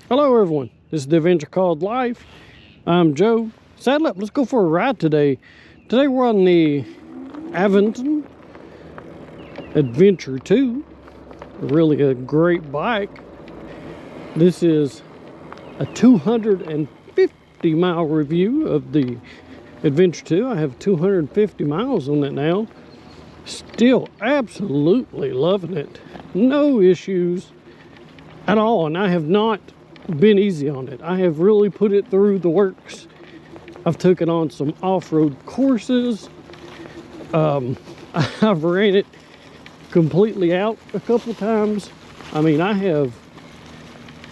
Hello everyone, this is the adventure called Life. I'm Joe. Saddle up, let's go for a ride today. Today we're on the Aventon Adventure 2. Really a great bike. This is a 250 mile review of the Adventure 2. I have 250 miles on it now. Still absolutely loving it. No issues at all, and I have not been easy on it. I have really put it through the works. I've taken on some off-road courses. I've ran it completely out a couple times. I mean, I have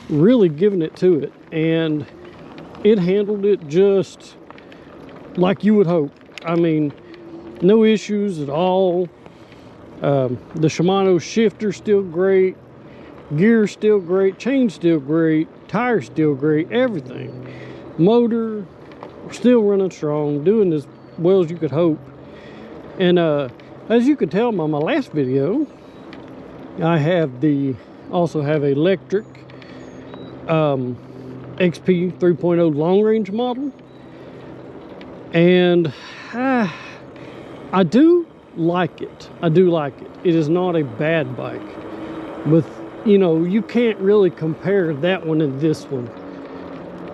really given it to it, and it handled it just like you would hope. I mean, no issues at all. The Shimano shifter still great. Gear still great, chain still great, tires still great, everything. Motor still running strong, doing as well as you could hope. And as you could tell by my last video, I have also have a Lectric XP 3.0 long range model, and I do like it. I do like it. It is not a bad bike. With you can't really compare that one and this one.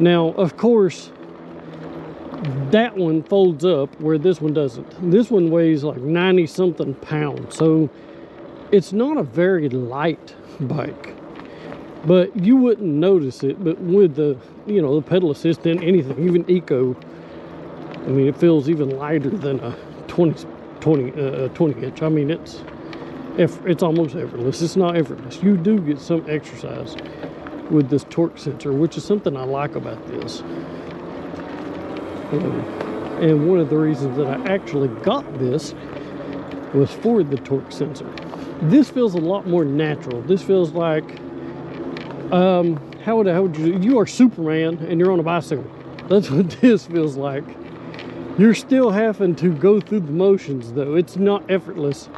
Now, of course, that one folds up where this one doesn't. This one weighs like 90 something pounds, so it's not a very light bike, but you wouldn't notice it. But with the the pedal assist and anything, even eco, I mean, it feels even lighter than a 20 inch. I mean, it's almost effortless. It's not effortless. You do get some exercise with this torque sensor, which is something I like about this. And one of the reasons that I actually got this was for the torque sensor. This feels a lot more natural. This feels like, how would you are Superman and you're on a bicycle. That's what this feels like. You're still having to go through the motions, though. It's not effortless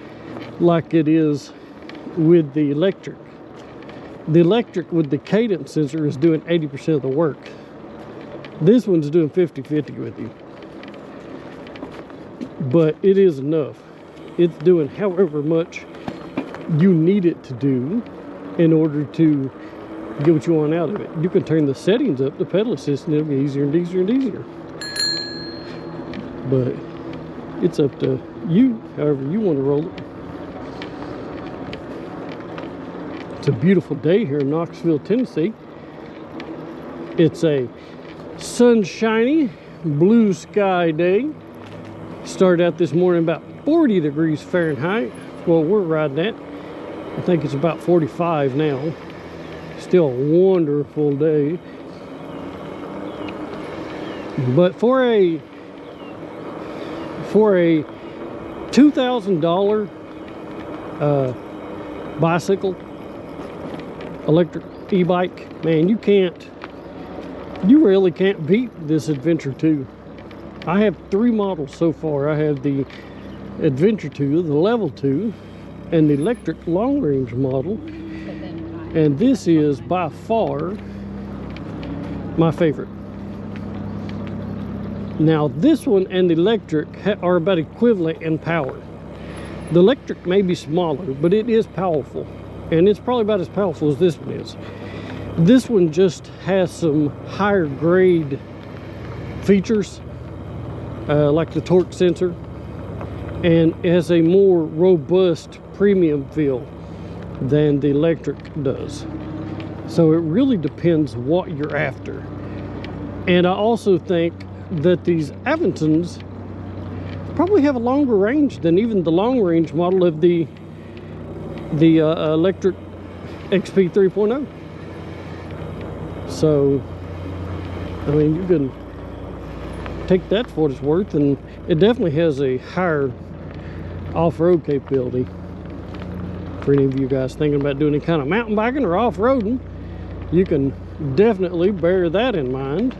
like it is with the Lectric. The Lectric with the cadence sensor is doing 80% of the work. This one's doing 50-50 with you. But it is enough. It's doing however much you need it to do in order to get what you want out of it. You can turn the settings up, the pedal assist, and it'll be easier and easier and easier. But it's up to you, however you want to roll it. It's a beautiful day here in Knoxville, Tennessee. It's a sunshiny, blue sky day. Started out this morning about 40 degrees Fahrenheit. Well, we're riding at. I think it's about 45 now. Still a wonderful day. But for a $2,000 bicycle, electric e-bike, man, you really can't beat this Adventure 2. I have 3 models so far. I have the Adventure 2, the Level 2, and the Lectric long range model. And this is by far my favorite. Now, this one and the Lectric are about equivalent in power. The Lectric may be smaller, but it is powerful. And it's probably about as powerful as this one is. This one just has some higher grade features, like the torque sensor, and it has a more robust premium feel than the Lectric does. So it really depends what you're after. And I also think that these Aventons probably have a longer range than even the long range model of the Lectric XP 3.0. So, I mean, you can take that for what it's worth, and it definitely has a higher off-road capability. For any of you guys thinking about doing any kind of mountain biking or off-roading, you can definitely bear that in mind.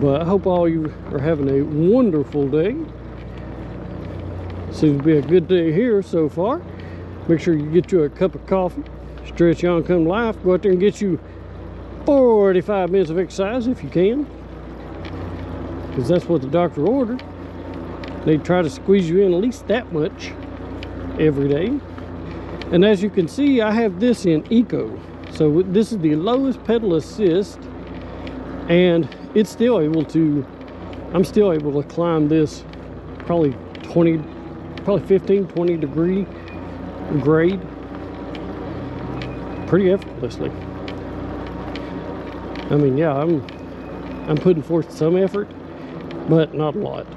But I hope all you are having a wonderful day. Seems to be a good day here so far. Make sure you get you a cup of coffee, stretch on come life. Go out there and get you 45 minutes of exercise if you can, because that's what the doctor ordered. They try to squeeze you in at least that much every day. And as you can see, I have this in Eco. So this is the lowest pedal assist, and it's still able to, I'm still able to climb this probably 15, 20 degree grade pretty effortlessly. I mean, yeah, I'm putting forth some effort, but not a lot.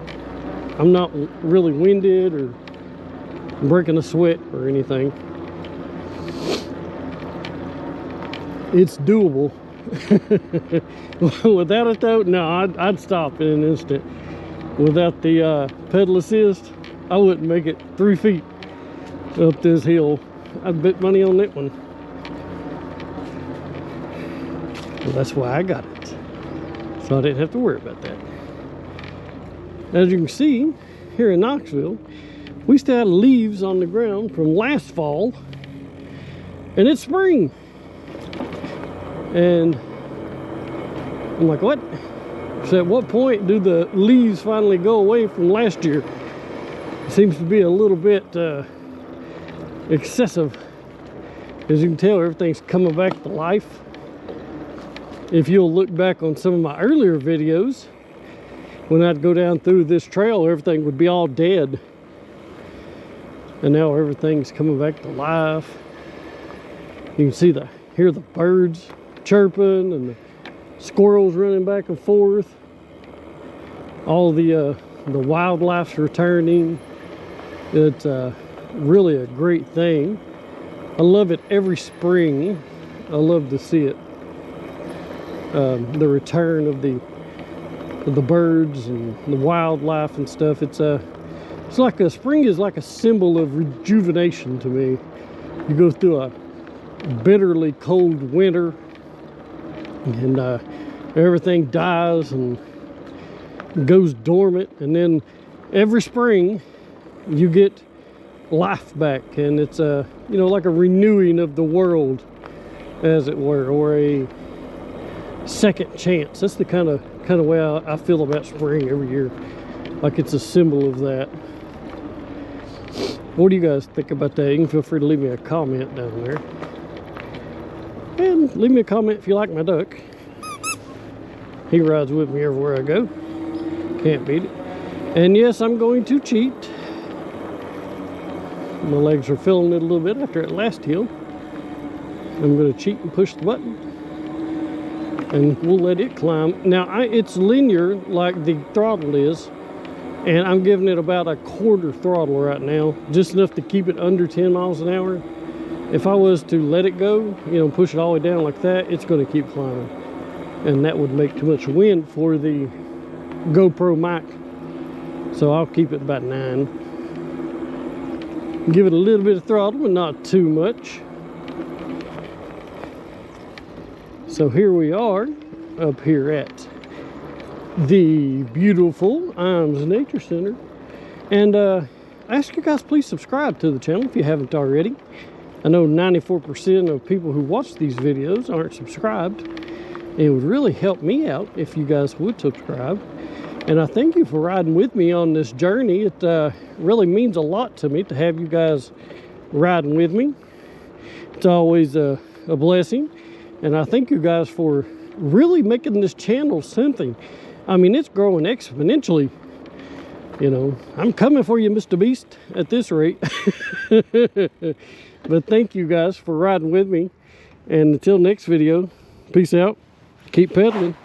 I'm not really winded or breaking a sweat or anything. It's doable. Without it though, no, I'd stop in an instant. Without the pedal assist, I wouldn't make it 3 feet up this hill. I'd bet money on that one. Well, that's why I got it, so I didn't have to worry about that. As you can see, here in Knoxville, we still have leaves on the ground from last fall, and it's spring. And I'm like, what? So at what point do the leaves finally go away from last year? It seems to be a little bit excessive. As you can tell, everything's coming back to life. If you'll look back on some of my earlier videos, when I'd go down through this trail, everything would be all dead. And now everything's coming back to life. You can hear the birds chirping and the squirrels running back and forth. All the wildlife's returning. It's really a great thing. I love it every spring. I love to see it. The return of the birds and the wildlife and stuff. It's like spring is like a symbol of rejuvenation to me. You go through a bitterly cold winter, and everything dies and goes dormant, and then every spring you get life back, and it's like a renewing of the world, as it were, or a second chance. That's the kind of way I feel about spring every year. Like it's a symbol of that. What do you guys think about that? You can feel free to leave me a comment down there. And leave me a comment if you like my duck. He rides with me everywhere I go. Can't beat it. And yes, I'm going to cheat. My legs are feeling it a little bit after that last hill. I'm going to cheat and push the button, and we'll let it climb. Now, it's linear like the throttle is, and I'm giving it about a quarter throttle right now, just enough to keep it under 10 miles an hour. If I was to let it go, push it all the way down like that, it's going to keep climbing. And that would make too much wind for the GoPro mic. So I'll keep it about 9. Give it a little bit of throttle, but not too much. So here we are, up here at the beautiful Iams Nature Center. And I ask you guys, please subscribe to the channel if you haven't already. I know 94% of people who watch these videos aren't subscribed. It would really help me out if you guys would subscribe. And I thank you for riding with me on this journey. It really means a lot to me to have you guys riding with me. It's always a blessing. And I thank you guys for really making this channel something. I mean, it's growing exponentially. I'm coming for you, Mr. Beast, at this rate. But thank you guys for riding with me. And until next video, peace out. Keep pedaling.